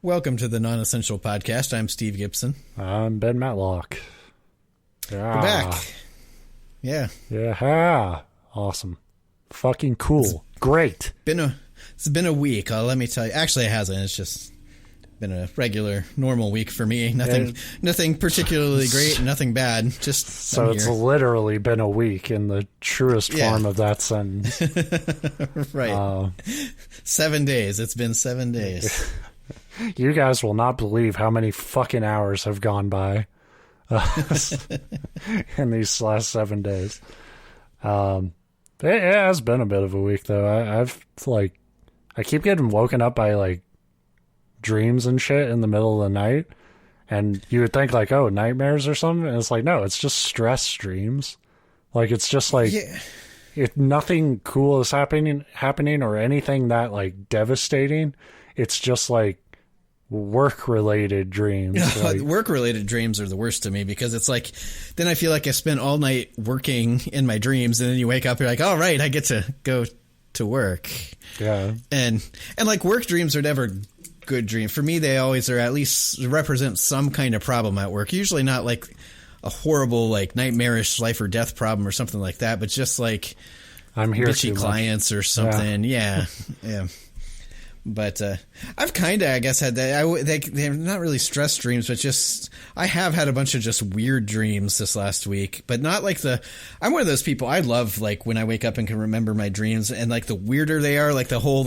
Welcome to the Non-Essential Podcast. I'm Steve Gibson. I'm Ben Matlock. Yeah. We're back. Yeah. Yeah. Awesome. Fucking cool. Great. It's been a week, let me tell you. Actually, it hasn't. It's just been a regular, normal week for me. Nothing particularly great, nothing bad. Just so it's literally been a week in the truest form of that sentence. Right. 7 days. It's been 7 days. You guys will not believe how many fucking hours have gone by in these last 7 days. It has been a bit of a week, though. I keep getting woken up by dreams and shit in the middle of the night, and you would think nightmares or something, and it's no, it's just stress dreams. It's just if nothing cool is happening or anything that devastating. It's just work-related dreams. Work-related dreams are the worst to me because it's then I feel like I spent all night working in my dreams, and then you wake up, you're all right, I get to go to work. Yeah. And work dreams are never good dreams. For me, they always are at least represent some kind of problem at work. Usually not a horrible, nightmarish life or death problem or something like that, but just I'm here bitchy clients or something. Yeah. But I've kind of, I guess, had that. They're not really stress dreams, but just I have had a bunch of just weird dreams this last week. But not I'm one of those people. I love when I wake up and can remember my dreams, and the weirder they are, the whole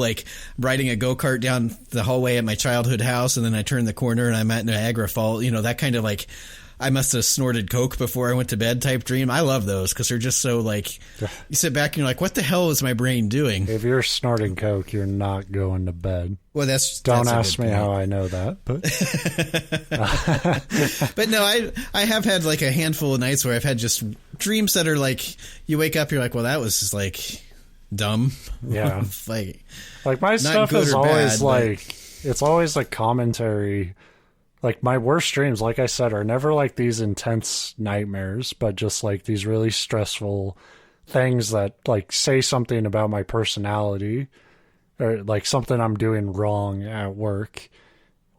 riding a go-kart down the hallway at my childhood house, and then I turn the corner and I'm at Niagara Falls. That kind of I must have snorted coke before I went to bed type dream. I love those because they're just so you sit back and you're what the hell is my brain doing? If you're snorting coke, you're not going to bed. Well, don't ask me how I know that, but but no, I have had a handful of nights where I've had just dreams that are you wake up, you're well, that was just dumb. Yeah. My stuff is always bad, it's always a commentary. My worst dreams, like I said, are never these intense nightmares, but just these really stressful things that say something about my personality or something I'm doing wrong at work.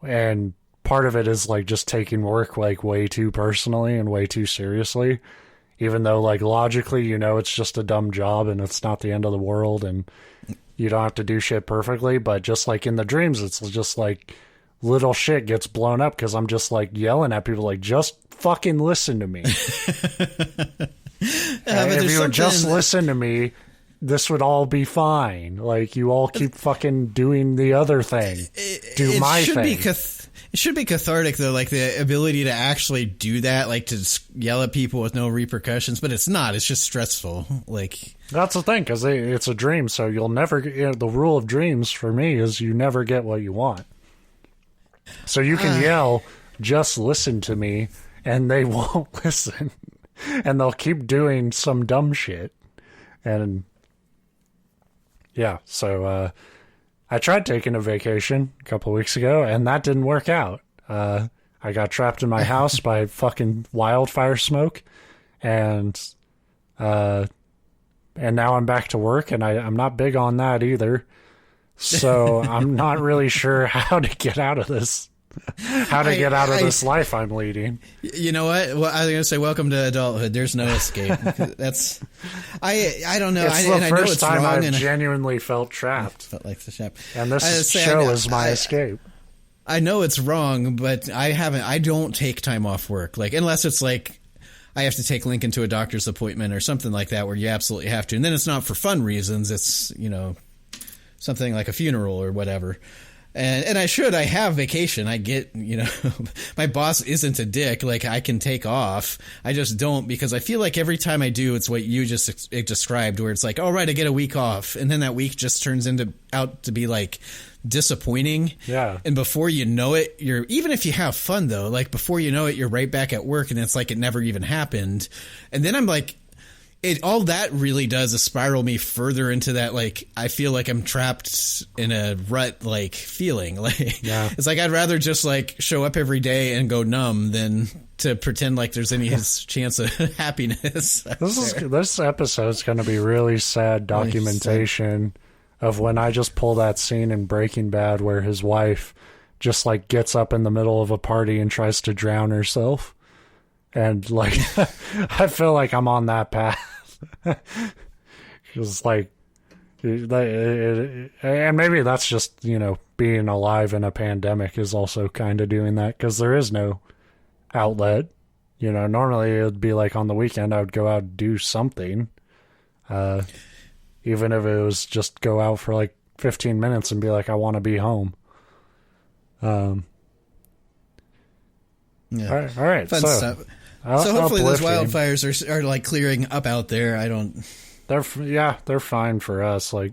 And part of it is just taking work way too personally and way too seriously, even though logically, it's just a dumb job and it's not the end of the world and you don't have to do shit perfectly. But just in the dreams, it's just little shit gets blown up because I'm just yelling at people just fucking listen to me. If you would just listen to me, this would all be fine. You all keep fucking doing the other thing. My thing. It should be cathartic though, the ability to actually do that, to yell at people with no repercussions, but it's not. It's just stressful. That's the thing, because it's a dream, so you'll never the rule of dreams for me is you never get what you want. So you can yell, just listen to me, and they won't listen. And they'll keep doing some dumb shit. And yeah, so I tried taking a vacation a couple of weeks ago, and that didn't work out. I got trapped in my house by fucking wildfire smoke, and now I'm back to work, and I'm not big on that either. So I'm not really sure how to get out of this. This life I'm leading. You know what? Well, I was going to say, welcome to adulthood. There's no escape. I don't know. It's the first time I've genuinely felt trapped. Felt like the trap. And this show is my escape. I know it's wrong, but I don't take time off work. Unless it's I have to take Lincoln to a doctor's appointment or something like that where you absolutely have to. And then it's not for fun reasons. It's, something like a funeral or whatever. And I have vacation. I get, my boss isn't a dick. I can take off. I just don't because I feel every time I do, it's what you just described where it's all right, I get a week off. And then that week just turns out to be disappointing. Yeah. And before you know it, even if you have fun though, before you know it, you're right back at work and it's it never even happened. And then I'm all that really does is spiral me further into that, I feel I'm trapped in a rut, feeling. Yeah. It's I'd rather just, show up every day and go numb than to pretend there's any chance of happiness. This episode's going to be really sad documentation of when I just pull that scene in Breaking Bad where his wife just like gets up in the middle of a party and tries to drown herself. And like, I feel like I'm on that path. Because like, and maybe that's just, you know, being alive in a pandemic is also kind of doing that, because there is no outlet. You know, normally it would be like on the weekend I would go out and do something. Even if it was just go out for like 15 minutes and be like, I want to be home. Yeah. All right. Fun stuff. So hopefully those wildfires are like clearing up out there. They're fine for us. Like,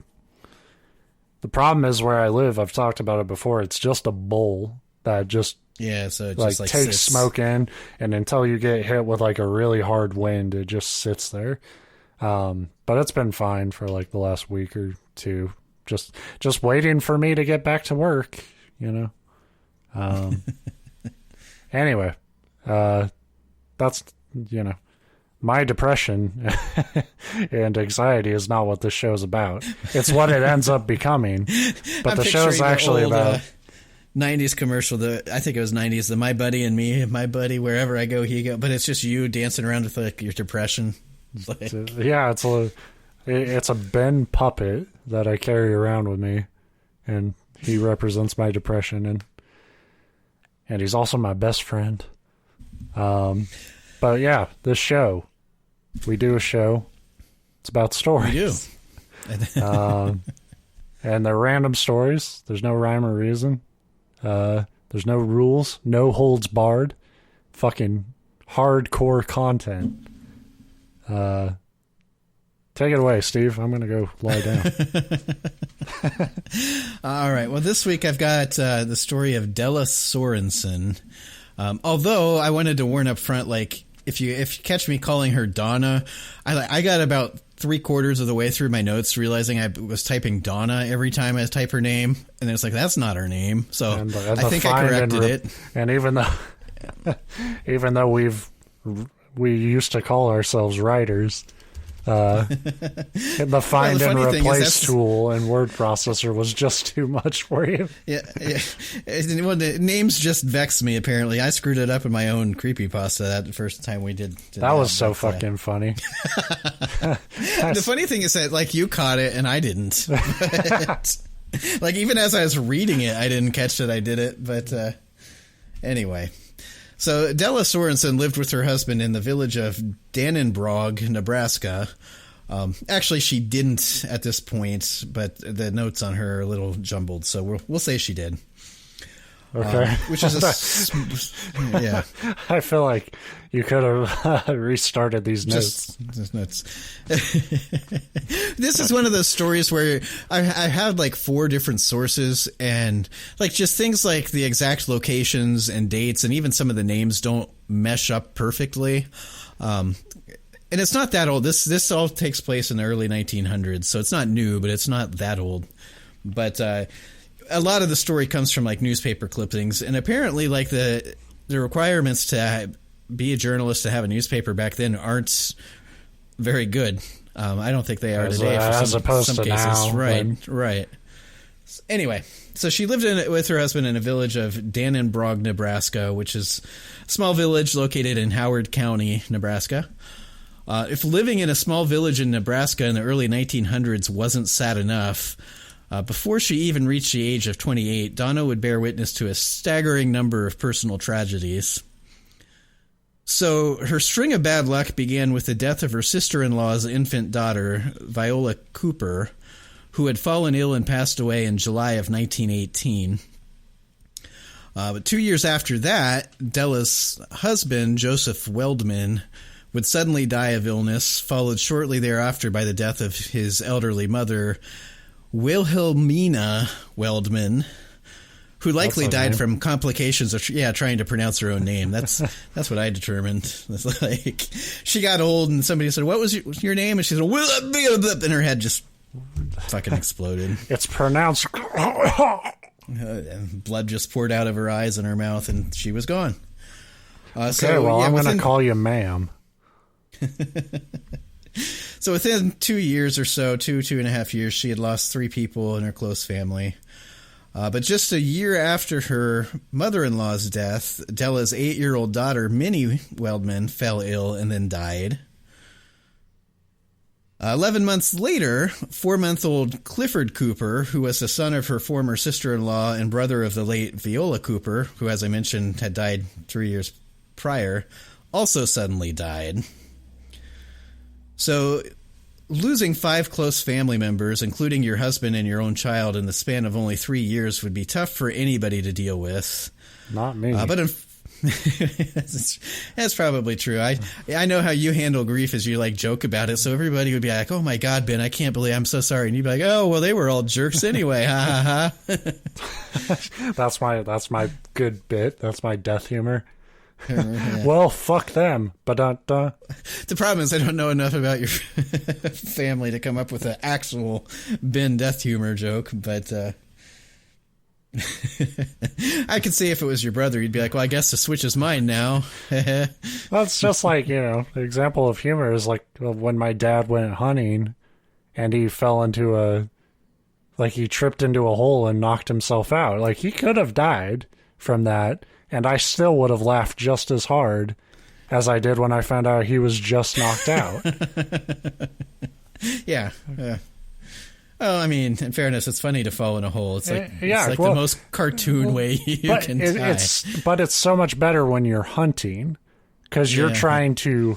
the problem is where I live, I've talked about it before, it's just a bowl that just so it like just like takes sits. smoke in, and until you get hit with like a really hard wind, it just sits there. But it's been fine for like the last week or two, just waiting for me to get back to work, you know. Anyway, that's, you know, my depression and anxiety is not what this show's about. It's what it ends up becoming. But the show's actually about 90s commercial. I think it was 90s. The My Buddy and Me, my buddy, wherever I go, he go. But it's just you dancing around with like your depression. Like, yeah, it's a Ben puppet that I carry around with me, and he represents my depression, and he's also my best friend. But yeah, this show, we do a show. It's about stories. We do. And they're random stories. There's no rhyme or reason. There's no rules. No holds barred. Fucking hardcore content. Take it away, Steve. I'm going to go lie down. All right. Well, this week I've got the story of Della Sorenson. Although I wanted to warn up front, like, if you catch me calling her Donna, I got about 3/4 of the way through my notes realizing I was typing Donna every time I type her name, and then it's like, that's not her name. So and I think I corrected it. And even though we used to call ourselves writers, the find and replace tool and word processor was just too much for you. Yeah. Well, the names just vex me, apparently. I screwed it up in my own creepypasta that first time we did that was so fucking funny. The funny thing is that, like, you caught it and I didn't. But, like, even as I was reading it, I didn't catch that I did it. But anyway. So Della Sorenson lived with her husband in the village of Dannenbrog, Nebraska. Actually, she didn't at this point, but the notes on her are a little jumbled, so we'll say she did. Okay. Which is yeah. I feel like you could have restarted these notes. Just notes. This is one of those stories where I had like 4 different sources, and like just things like the exact locations and dates, and even some of the names don't mesh up perfectly. And it's not that old. This all takes place in the early 1900s, so it's not new, but it's not that old. But a lot of the story comes from like newspaper clippings, and apparently like the requirements to be a journalist to have a newspaper back then aren't very good. I don't think they are today for some cases. Now, right. Anyway, so she lived with her husband in a village of Dannenbrog, Nebraska, which is a small village located in Howard County, Nebraska. If living in a small village in Nebraska in the early 1900s wasn't sad enough, before she even reached the age of 28, Donna would bear witness to a staggering number of personal tragedies. So her string of bad luck began with the death of her sister-in-law's infant daughter, Viola Cooper, who had fallen ill and passed away in July of 1918. But 2 years after that, Della's husband, Joseph Weldman, would suddenly die of illness, followed shortly thereafter by the death of his elderly mother, Wilhelmina Weldman, who likely died from complications of trying to pronounce her own name. That's what I determined. It's like she got old and somebody said, "What was your name?" And she said, "Wilhelmina," and her head just fucking exploded. It's pronounced. Blood just poured out of her eyes and her mouth, and she was gone. I'm going to call you ma'am. So within 2 years or so, two and a half years, she had lost 3 people in her close family. But just a year after her mother-in-law's death, Della's 8-year-old daughter, Minnie Wildman, fell ill and then died. 11 months later, 4-month-old Clifford Cooper, who was the son of her former sister-in-law and brother of the late Viola Cooper, who, as I mentioned, had died 3 years prior, also suddenly died. So, losing 5 close family members, including your husband and your own child, in the span of only 3 years would be tough for anybody to deal with. Not me. That's probably true. I know how you handle grief, as you like joke about it. So everybody would be like, "Oh my God, Ben, I can't believe I'm so sorry," and you'd be like, "Oh well, they were all jerks anyway." Ha ha ha. That's my good bit. That's my death humor. Well, fuck them. Ba-da-da. The problem is I don't know enough about your family to come up with an actual Ben death humor joke, but I could see if it was your brother, you'd be like, "Well, I guess the switch is mine now." Well, it's just like, the example of humor is like when my dad went hunting and he fell into he tripped into a hole and knocked himself out. Like, he could have died from that, and I still would have laughed just as hard as I did when I found out he was just knocked out. Yeah. Well, I mean, in fairness, it's funny to fall in a hole. It's like, the most cartoon way you can die. But it's so much better when you're hunting, because you're trying to,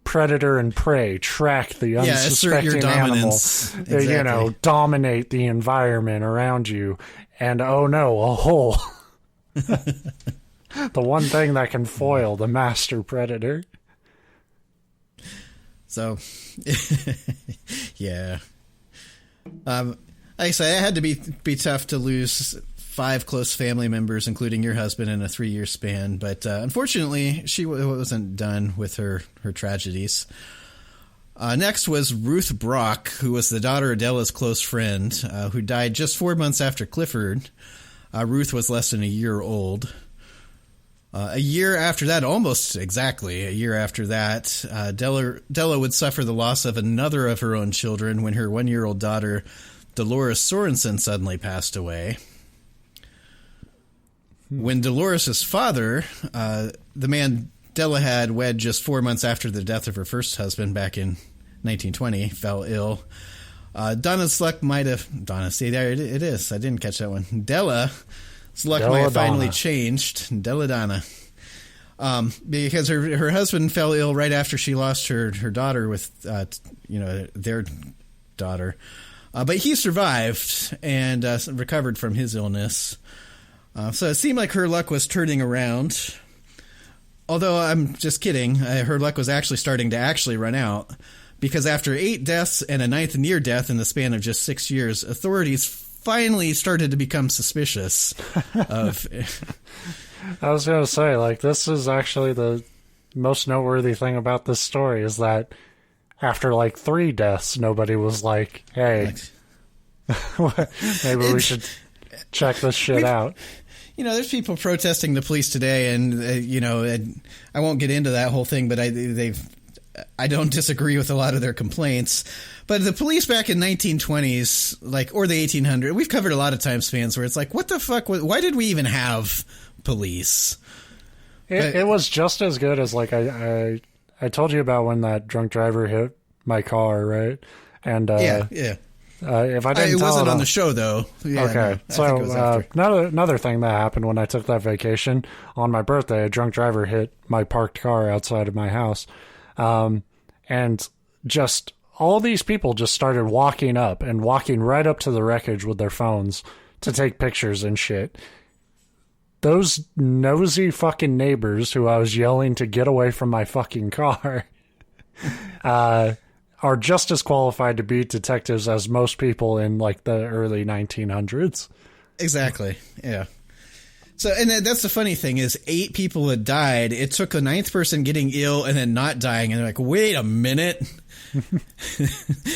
predator and prey, track the unsuspecting animal, exactly. Dominate the environment around you, and oh no, a hole. The one thing that can foil the master predator. So, yeah. Like I say, it had to be tough to lose 5 close family members, including your husband, in a 3-year span. But unfortunately, she wasn't done with her tragedies. Next was Ruth Brock, who was the daughter of Della's close friend, who died just 4 months after Clifford. Ruth was less than a year old. A year after that, almost exactly a year after that, Della would suffer the loss of another of her own children when her 1-year-old daughter, Della Sorenson, suddenly passed away. When Dolores' father, the man Della had wed just 4 months after the death of her first husband back in 1920, fell ill, Donna's luck might have... Donna, see, there it is. I didn't catch that one. Della's luck might have finally changed. Della Donna. Because her husband fell ill right after she lost her daughter with, their daughter. But he survived and recovered from his illness. So it seemed like her luck was turning around. Although I'm just kidding. Her luck was actually starting to run out. Because after 8 deaths and a 9th near death in the span of just 6 years, authorities finally started to become suspicious of... I was going to say, this is actually the most noteworthy thing about this story, is that after 3 deaths, nobody was like, "Hey, maybe we should check this shit out." There's people protesting the police today, and I won't get into that whole thing, but I don't disagree with a lot of their complaints. But the police back in 1920s, or the 1800s, we've covered a lot of time spans where it's like, what the fuck? Why did we even have police? It was just as good as I told you about when that drunk driver hit my car, right? And yeah. If I didn't, it wasn't on the show though. Yeah, okay, so another thing that happened when I took that vacation on my birthday, a drunk driver hit my parked car outside of my house, and just all these people just started walking right up to the wreckage with their phones to take pictures and shit. Those nosy fucking neighbors who I was yelling to get away from my fucking car are just as qualified to be detectives as most people in the early 1900s. Exactly. Yeah. So, and that's the funny thing is 8 people had died. It took a 9th person getting ill and then not dying. And they're like, wait a minute.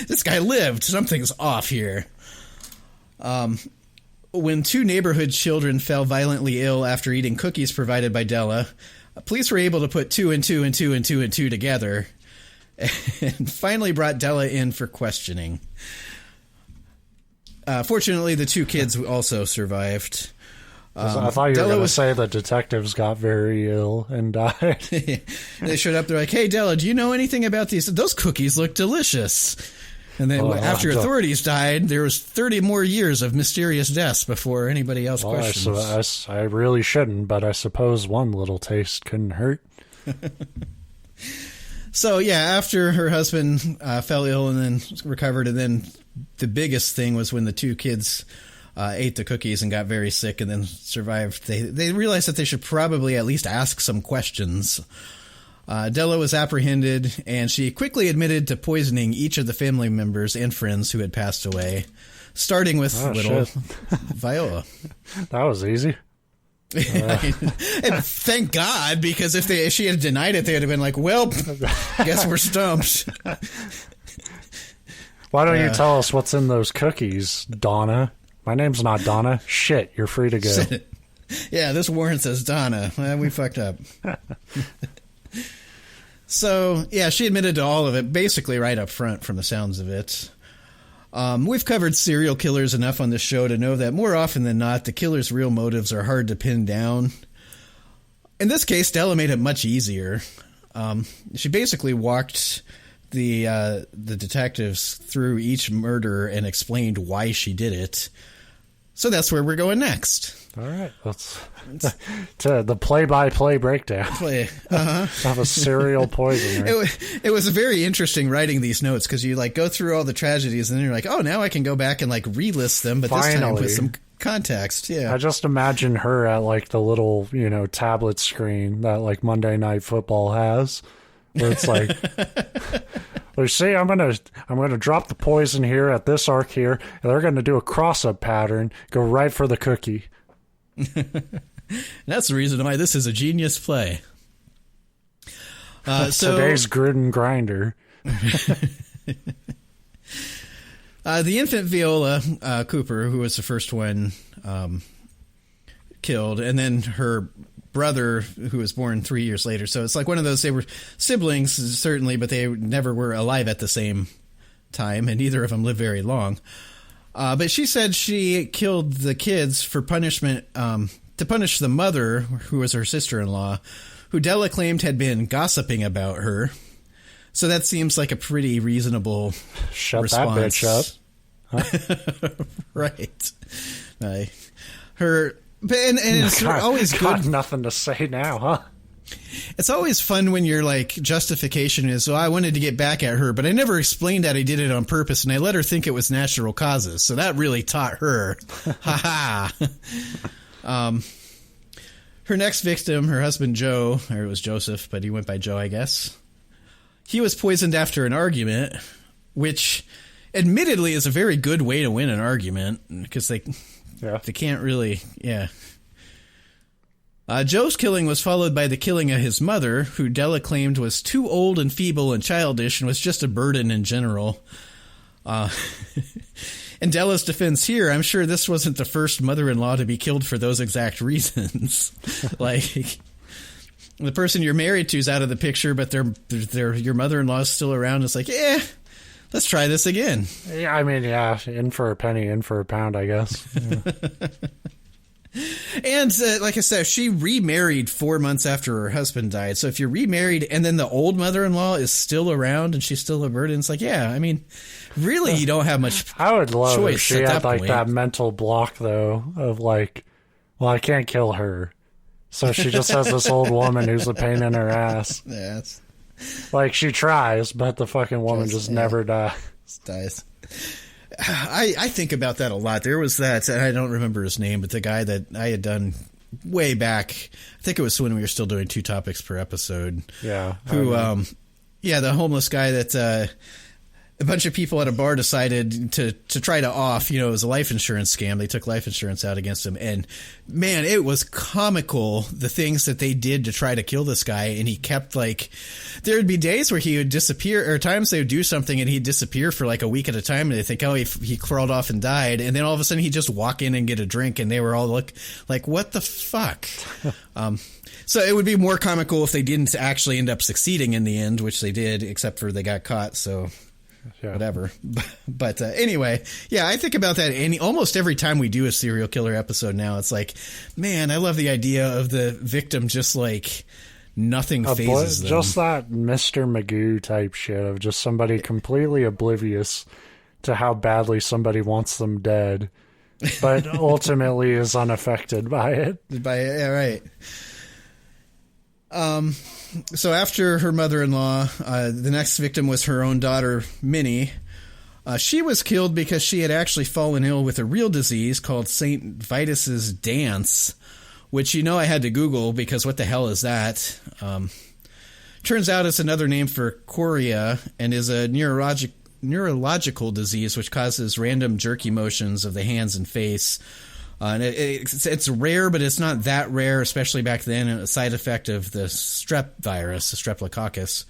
This guy lived. Something's off here. When 2 neighborhood children fell violently ill after eating cookies provided by Della, police were able to put 2 and 2 and 2 and 2 and 2 together and finally brought Della in for questioning. Fortunately, the 2 kids also survived. I thought you were going to say the detectives got very ill and died. They showed up. They're like, "Hey, Della, do you know anything about these? Those cookies look delicious." And then after authorities died, there was 30 more years of mysterious deaths before anybody else questions. I really shouldn't, but I suppose one little taste couldn't hurt. So, yeah, after her husband fell ill and then recovered, and then the biggest thing was when the 2 kids ate the cookies and got very sick and then survived, they realized that they should probably at least ask some questions. Della was apprehended, and she quickly admitted to poisoning each of the family members and friends who had passed away, starting with little Viola. That was easy. And thank God, because if she had denied it, they would have been like, "Well, guess we're stumped." Why don't you tell us what's in those cookies, Donna? My name's not Donna. Shit, you're free to go. Yeah, this warrant says Donna. We fucked up. So, yeah, she admitted to all of it, basically right up front from the sounds of it. We've covered serial killers enough on this show to know that more often than not, the killer's real motives are hard to pin down. In this case, Della made it much easier. She basically walked the detectives through each murder and explained why she did it. So that's where we're going next. All right, let's to the play-by-play breakdown. Of a serial poisoner. It was very interesting writing these notes because you like go through all the tragedies and then you're like, oh, now I can go back and like relist them, but this time with some context. Yeah, I just imagine her at like the little tablet screen that like Monday Night Football has, where it's like. Well, see, I'm gonna drop the poison here at this arc here, and they're gonna do a cross-up pattern, go right for the cookie. That's the reason why this is a genius play. Today's grid and grinder. The infant Viola Cooper, who was the first one killed, and then her brother, who was born 3 years later. So it's like one of those, they were siblings, certainly, but they never were alive at the same time, and neither of them lived very long. But she said she killed the kids for punishment, to punish the mother, who was her sister-in-law, who Della claimed had been gossiping about her. So that seems like a pretty reasonable response. Shut that bitch up. Huh? Right. And it's always good. Got nothing to say now, huh? It's always fun when your like justification is, I wanted to get back at her, but I never explained that I did it on purpose, and I let her think it was natural causes. So that really taught her. Ha ha. Her next victim, her husband Joe, or it was Joseph, but he went by Joe, I guess. He was poisoned after an argument, which admittedly is a very good way to win an argument because they can't really, Joe's killing was followed by the killing of his mother, who Della claimed was too old and feeble and childish and was just a burden in general. In Della's defense here, I'm sure this wasn't the first mother-in-law to be killed for those exact reasons. Like, the person you're married to is out of the picture, but your mother-in-law is still around. It's like, let's try this again. Yeah, I mean, in for a penny, in for a pound, I guess. Yeah. And like I said, she remarried 4 months after her husband died. So if you're remarried and then the old mother-in-law is still around and she's still a burden, it's like, really, you don't have much choice. I would love if she had like point. that mental block, though, of like, well, I can't kill her. So she just has this old woman who's a pain in her ass. Yes. Like, she tries, but the fucking woman just never dies. I think about that a lot. There was that, and I don't remember his name, but the guy that I had done way back, I think it was when we were still doing 2 topics per episode. Yeah. Who, the homeless guy that a bunch of people at a bar decided to try to off, it was a life insurance scam. They took life insurance out against him. And man, it was comical, the things that they did to try to kill this guy. And he kept there would be days where he would disappear, or times they would do something and he'd disappear for like a week at a time. And they think, he crawled off and died. And then all of a sudden he'd just walk in and get a drink. And they were all like, what the fuck? So it would be more comical if they didn't actually end up succeeding in the end, which they did, except for they got caught. So. whatever. But anyway, yeah, I think about that almost every time we do a serial killer episode now. It's like, man, I love the idea of the victim just like nothing phases them. Just that Mr. Magoo type shit of just somebody completely oblivious to how badly somebody wants them dead, but ultimately is unaffected by it. Yeah, right. So after her mother-in-law, the next victim was her own daughter, Minnie. She was killed because she had actually fallen ill with a real disease called St. Vitus's dance, which, I had to Google because what the hell is that? Turns out it's another name for chorea and is a neurological disease which causes random jerky motions of the hands and face. And it's rare, but it's not that rare, especially back then, a side effect of the strep virus, the streptococcus.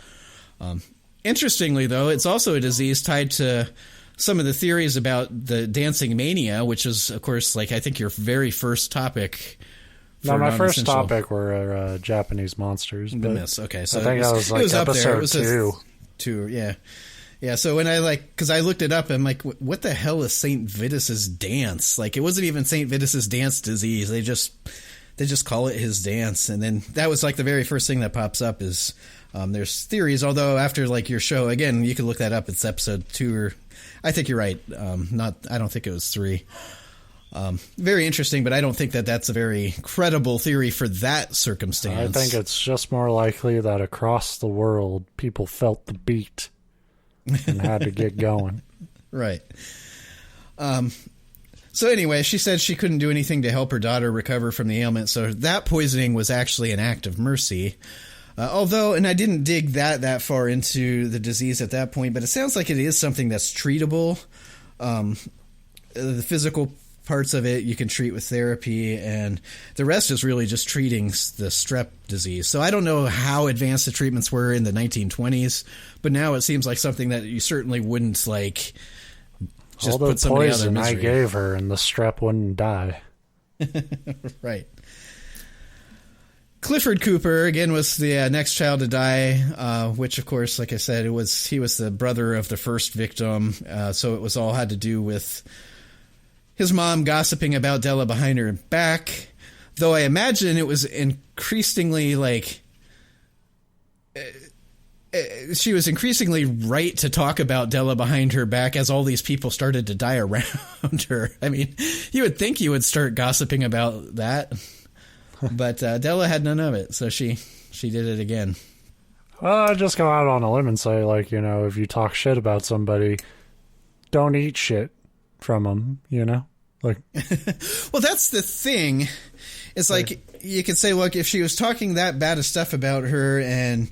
Interestingly, though, it's also a disease tied to some of the theories about the dancing mania, which is, of course, like I think your very first topic. No, my first topic were Japanese monsters. But okay, so I think that was like episode 2. 2, yeah. Yeah, so when because I looked it up, I'm like, what the hell is St. Vitus's dance? Like, it wasn't even St. Vitus's dance disease. They just call it his dance. And then that was like the very first thing that pops up is there's theories, although after like your show, again, you can look that up. It's episode 2 or I think you're right. I don't think it was 3. Very interesting, but I don't think that that's a very credible theory for that circumstance. I think it's just more likely that across the world, people felt the beat and had to get going. Right. So anyway, she said she couldn't do anything to help her daughter recover from the ailment, so that poisoning was actually an act of mercy. Although, and I didn't dig that far into the disease at that point, but it sounds like it is something that's treatable. The physical parts of it you can treat with therapy, and the rest is really just treating the strep disease. So I don't know how advanced the treatments were in the 1920s, but now it seems like something that you certainly wouldn't like just put somebody out of misery. I gave her and the strep wouldn't die. Right. Clifford Cooper, again, was the next child to die, which, of course, like I said, he was the brother of the first victim, so it was all had to do with his mom gossiping about Della behind her back, though I imagine it was increasingly like she was increasingly right to talk about Della behind her back as all these people started to die around her. I mean, you would think you would start gossiping about that, but Della had none of it, so she did it again. Well, I'd just go out on a limb and say, like, if you talk shit about somebody, don't eat shit from them, like. Well, that's the thing. It's like you could say, look, if she was talking that bad of stuff about her, and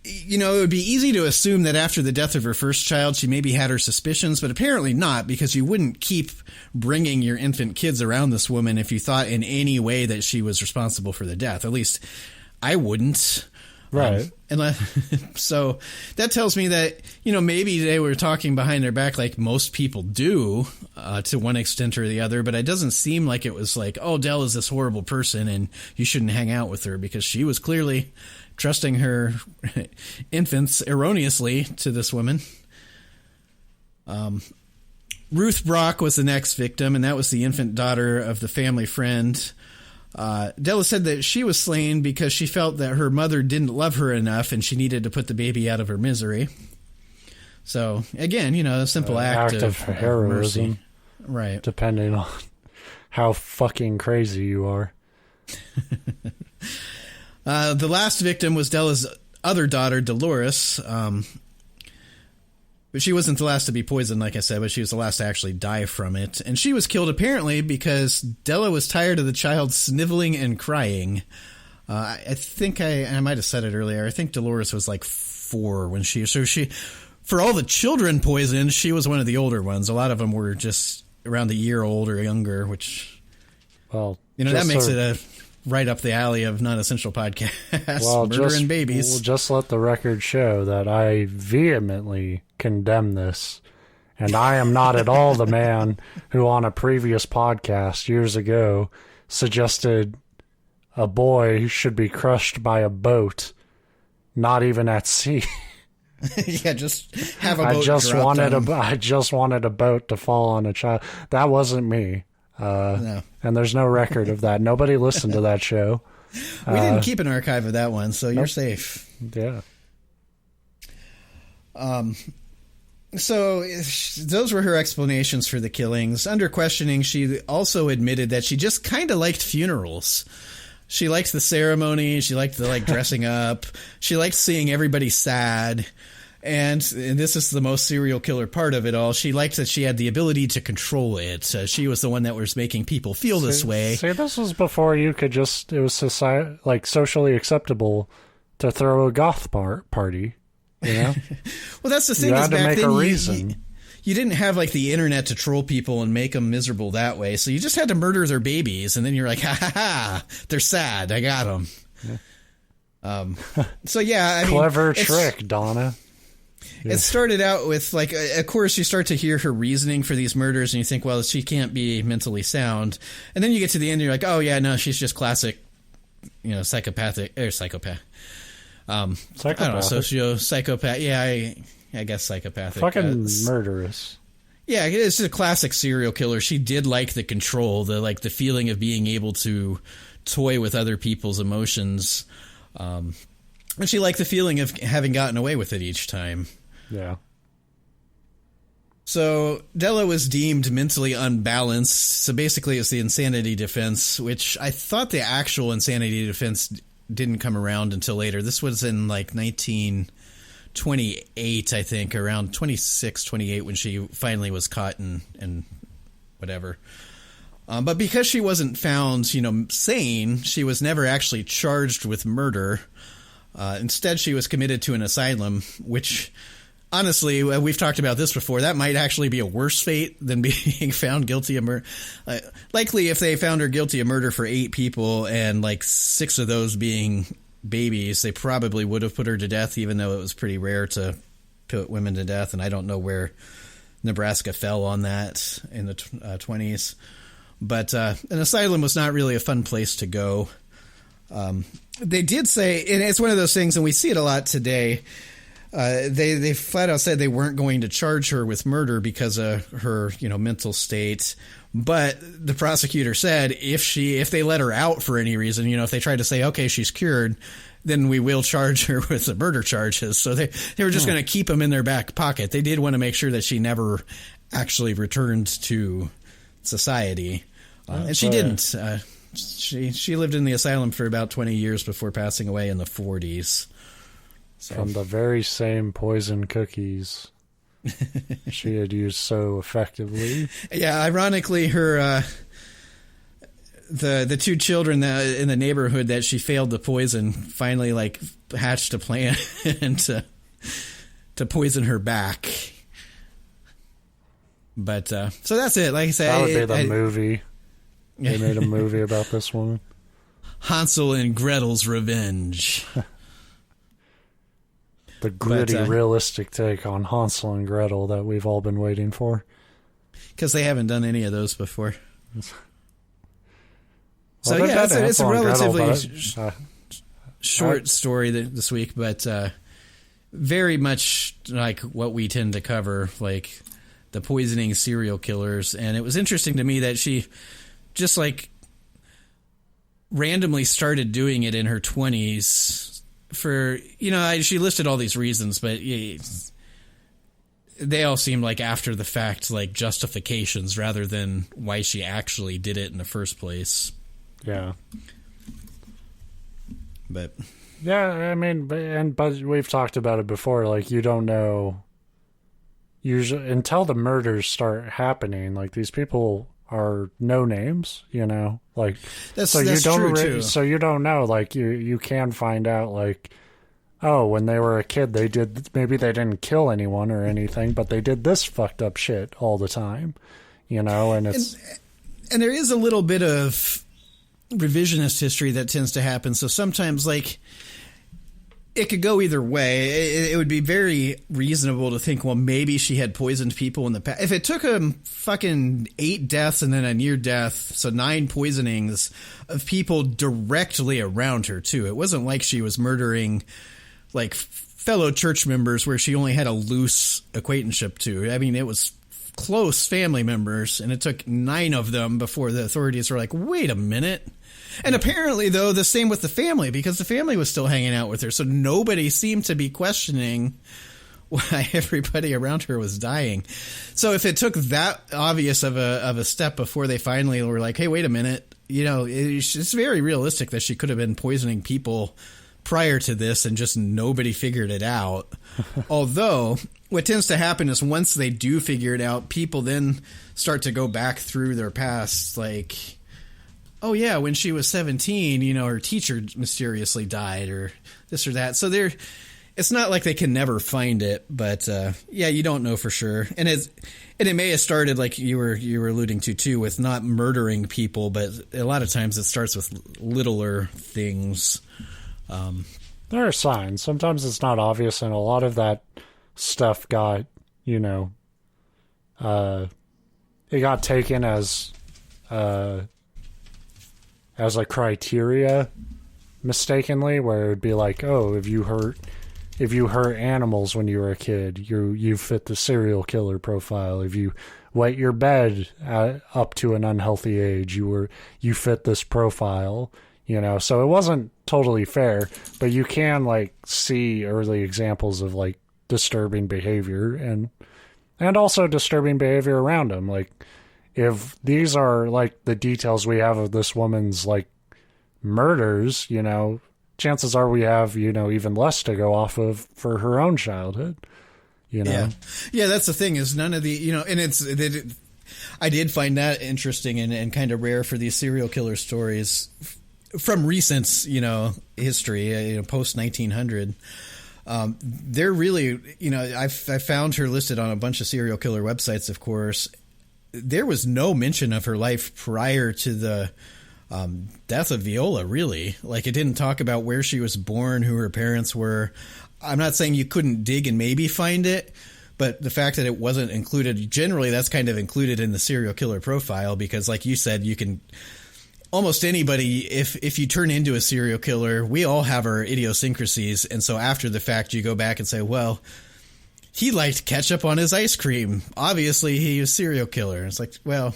it would be easy to assume that after the death of her first child, she maybe had her suspicions, but apparently not, because you wouldn't keep bringing your infant kids around this woman if you thought in any way that she was responsible for the death. At least I wouldn't. Right. So that tells me that, maybe they were talking behind their back like most people do to one extent or the other, but it doesn't seem like it was like, oh, Dell is this horrible person and you shouldn't hang out with her, because she was clearly trusting her infants erroneously to this woman. Ruth Brock was the next victim, and that was the infant daughter of the family friend. Della said that she was slain because she felt that her mother didn't love her enough and she needed to put the baby out of her misery. So, again, a simple act of heroism. Mercy. Right. Depending on how fucking crazy you are. The last victim was Della's other daughter, Dolores. But she wasn't the last to be poisoned, like I said, but she was the last to actually die from it. And she was killed apparently because Della was tired of the child sniveling and crying. I think I might have said it earlier. I think Dolores was like 4 when for all the children poisoned, she was one of the older ones. A lot of them were just around a year old or younger, which, well, that makes it right up the alley of non-essential podcasts. Well, murder and babies. We'll just let the record show that I vehemently condemn this, and I am not at all the man who on a previous podcast years ago suggested a boy should be crushed by a boat, not even at sea. Yeah, just have a boat. I just wanted a boat to fall on a child. That wasn't me. No. And there's no record of that. Nobody listened to that show. We didn't keep an archive of that one, so you're safe. Yeah. So those were her explanations for the killings. Under questioning, she also admitted that she just kind of liked funerals. She liked the ceremony. She liked the dressing up. She liked seeing everybody sad. And this is the most serial killer part of it all. She liked that she had the ability to control it. She was the one that was making people feel this way. See, this was before you could just, it was socially acceptable to throw a goth party. You know? Well, that's the thing. You is had to back make then, a reason. You didn't have the internet to troll people and make them miserable that way. So you just had to murder their babies, and then you're like, ha ha ha, they're sad. I got them. Yeah. So yeah, clever trick, Donna. It started out with of course, you start to hear her reasoning for these murders, and you think, well, she can't be mentally sound. And then you get to the end, and you're like, oh yeah, no, she's just classic, psychopath. I don't know, psychopath. Yeah, I guess psychopathic. Fucking murderous. Yeah, it's just a classic serial killer. She did like the control, the feeling of being able to toy with other people's emotions. And she liked the feeling of having gotten away with it each time. Yeah. So Della was deemed mentally unbalanced. So basically it's the insanity defense, which I thought the actual insanity defense didn't come around until later. This was in 1928, I think, around 26, 28, when she finally was caught and whatever. But because she wasn't found, sane, she was never actually charged with murder. Instead, she was committed to an asylum, which, honestly, we've talked about this before. That might actually be a worse fate than being found guilty of murder. Likely, if they found her guilty of murder for 8 people and 6 of those being babies, they probably would have put her to death, even though it was pretty rare to put women to death. And I don't know where Nebraska fell on that in the 20s. But an asylum was not really a fun place to go. They did say, and it's one of those things, and we see it a lot today, they flat out said they weren't going to charge her with murder because of her, mental state. But the prosecutor said if they let her out for any reason, if they tried to say, okay, she's cured, then we will charge her with the murder charges. So they were just going to keep them in their back pocket. They did want to make sure that she never actually returned to society. And she didn't. She lived in the asylum for about 20 years before passing away in the 40s. So. From the very same poison cookies she had used so effectively. Yeah, ironically, her the 2 children in the neighborhood that she failed to poison finally hatched a plan to poison her back. But so that's it. Like I said, that would be the movie. They made a movie about this woman. Hansel and Gretel's Revenge. The gritty, realistic take on Hansel and Gretel that we've all been waiting for. Because they haven't done any of those before. So well, yeah, it's a relatively Gretel, short story this week, but very much like what we tend to cover, like the poisoning serial killers. And it was interesting to me that she just randomly started doing it in her 20s for, she listed all these reasons, but they all seemed like after the fact, justifications rather than why she actually did it in the first place. Yeah. But yeah, but we've talked about it before. You don't know usually until the murders start happening. These people are no names, That's you don't true too. So you don't know. You can find out when they were a kid, maybe they didn't kill anyone or anything, but they did this fucked up shit all the time, and it's and there is a little bit of revisionist history that tends to happen. So sometimes it could go either way. It would be very reasonable to think, well, maybe she had poisoned people in the past. If it took him fucking 8 deaths and then a near death, so 9 poisonings of people directly around her too. It wasn't like she was murdering fellow church members where she only had a loose acquaintanceship to. I mean, it was close family members, and it took 9 of them before the authorities were like, wait a minute. And apparently, though, the same with the family, because the family was still hanging out with her, so nobody seemed to be questioning why everybody around her was dying. So if it took that obvious of a step before they finally were like, hey, wait a minute, you know, it's very realistic that she could have been poisoning people prior to this and just nobody figured it out. Although what tends to happen is once they do figure it out, people then start to go back through their past, like, oh yeah, when she was 17, you know, her teacher mysteriously died or this or that. So it's not like they can never find it, but yeah, you don't know for sure. And it may have started like you were alluding to too, with not murdering people, but a lot of times it starts with littler things. There are signs. Sometimes it's not obvious, and a lot of that stuff got, you know, it got taken as a criteria mistakenly, where it would be like, oh, if you hurt animals when you were a kid, you fit the serial killer profile. If you wet your bed up to an unhealthy age, you fit this profile. You know, so it wasn't totally fair, but you can like see early examples of like disturbing behavior and also disturbing behavior around them. Like if these are like the details we have of this woman's like murders, you know, chances are we have, you know, even less to go off of for her own childhood, you know? Yeah, that's the thing is none of the, you know, and I did find that interesting and kind of rare for these serial killer stories from recent, you know, history, you know, post 1900. They're really, you know, I found her listed on a bunch of serial killer websites, of course. There was no mention of her life prior to the death of Viola, really. Like, it didn't talk about where she was born, who her parents were. I'm not saying you couldn't dig and maybe find it, but the fact that it wasn't included, generally that's kind of included in the serial killer profile because, like you said, you can... Almost anybody, if you turn into a serial killer, we all have our idiosyncrasies. And so after the fact, you go back and say, well, he liked ketchup on his ice cream. Obviously, he was a serial killer. It's like, well,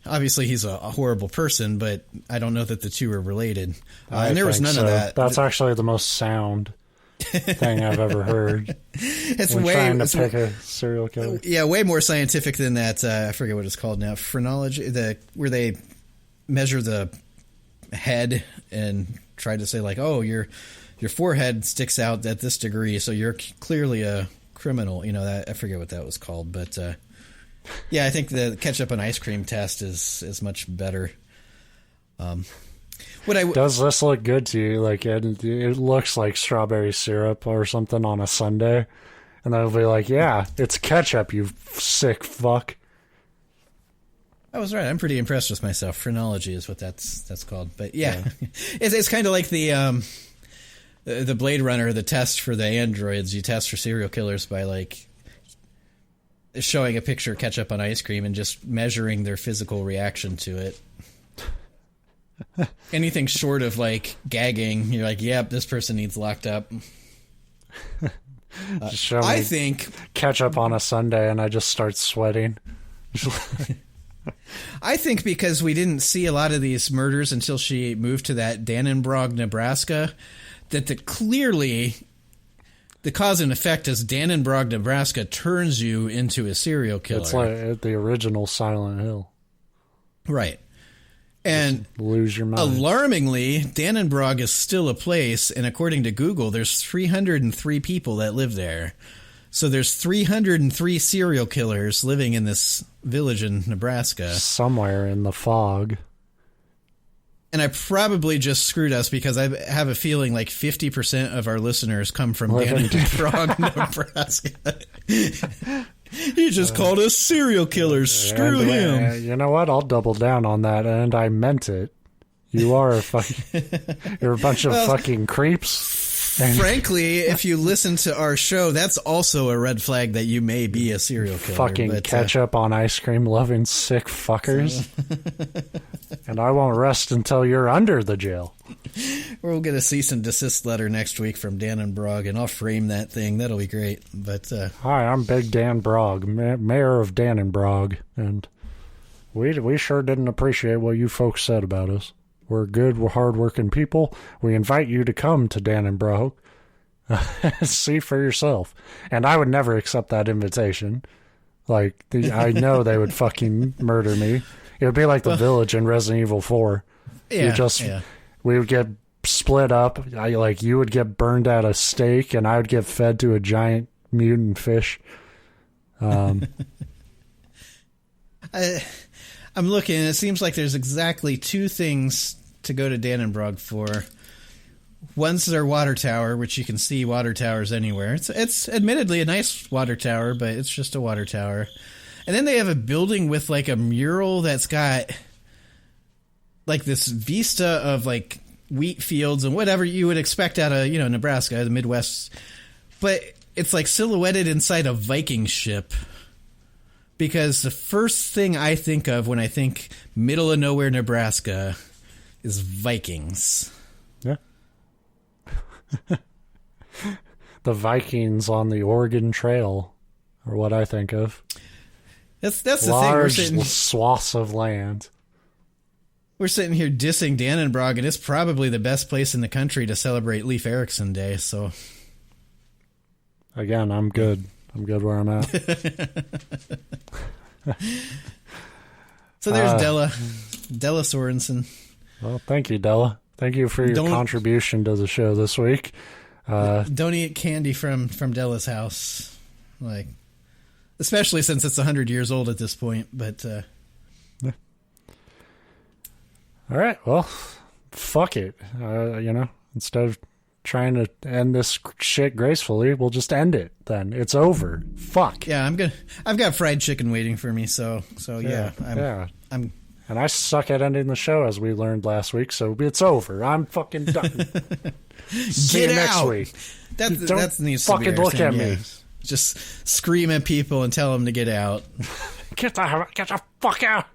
obviously he's a horrible person, but I don't know that the two are related. And there was none of that. That's actually the most sound thing I've ever heard. It's trying to pick a serial killer. Yeah, way more scientific than that. I forget what it's called now. Phrenology, where they measure the head and try to say like, oh, your forehead sticks out at this degree, so you're clearly a criminal. You know, that I forget what that was called, but yeah, I think the ketchup and ice cream test is much better. Does this look good to you? Like it looks like strawberry syrup or something on a sundae, and they'll be like, yeah, it's ketchup, you sick fuck. I was right. I'm pretty impressed with myself. Phrenology is what that's called. But yeah. It's kind of like the Blade Runner, the test for the androids. You test for serial killers by like showing a picture of ketchup on ice cream and just measuring their physical reaction to it. Anything short of like gagging, you're like, yep, this person needs locked up. Just show me think ketchup on a sundae and I just start sweating. I think because we didn't see a lot of these murders until she moved to that Dannenbrog, Nebraska, that clearly the cause and effect is Dannenbrog, Nebraska turns you into a serial killer. It's like the original Silent Hill. Right. And just lose your mind. Alarmingly, Dannenbrog is still a place, and according to Google, there's 303 people that live there. So there's 303 serial killers living in this village in Nebraska. Somewhere in the fog. And I probably just screwed us because I have a feeling like 50% of our listeners come from Dannenbrog, Nebraska. He just called us serial killers. Screw him. You know what? I'll double down on that, and I meant it. You are you're a bunch of fucking creeps. Frankly, if you listen to our show, that's also a red flag that you may be a serial killer. Fucking ketchup on ice cream loving sick fuckers. And I won't rest until you're under the jail. we'll get a cease and desist letter next week from Dannenbrog, and I'll frame that thing. That'll be great. But hi, I'm Big Dan Brog, mayor of Dannenbrog, and we sure didn't appreciate what you folks said about us. We're good, we're hardworking people. We invite you to come to Dannenbrog. See for yourself. And I would never accept that invitation. Like, I know they would fucking murder me. It would be like the village in Resident Evil 4. Yeah, We would get split up. You would get burned at a stake, and I would get fed to a giant mutant fish. I'm looking, and it seems like there's exactly two things to go to Dannenbrog for. One's their water tower, which you can see water towers anywhere. It's admittedly a nice water tower, but it's just a water tower. And then they have a building with like a mural that's got like this vista of like wheat fields and whatever you would expect out of, Nebraska, the Midwest. But it's like silhouetted inside a Viking ship. Because the first thing I think of when I think middle of nowhere Nebraska is Vikings. Yeah. The Vikings on the Oregon Trail are what I think of. That's the thing. Large swaths of land. We're sitting here dissing Dannenbrog, and it's probably the best place in the country to celebrate Leif Erikson Day. So, again, I'm good. I'm good where I'm at. So there's Della Sorenson. Well, thank you, Della. Thank you for your contribution to the show this week. Don't eat candy from Della's house, like, especially since it's 100 years old at this point. But yeah. All right, well, fuck it. Instead of trying to end this shit gracefully, we'll just end it. Then it's over. Fuck. Yeah, I've got fried chicken waiting for me. So yeah. And I suck at ending the show, as we learned last week, so it's over. I'm fucking done. See you next week. That needs fucking to be look at me. Just scream at people and tell them to get out. Get the fuck out.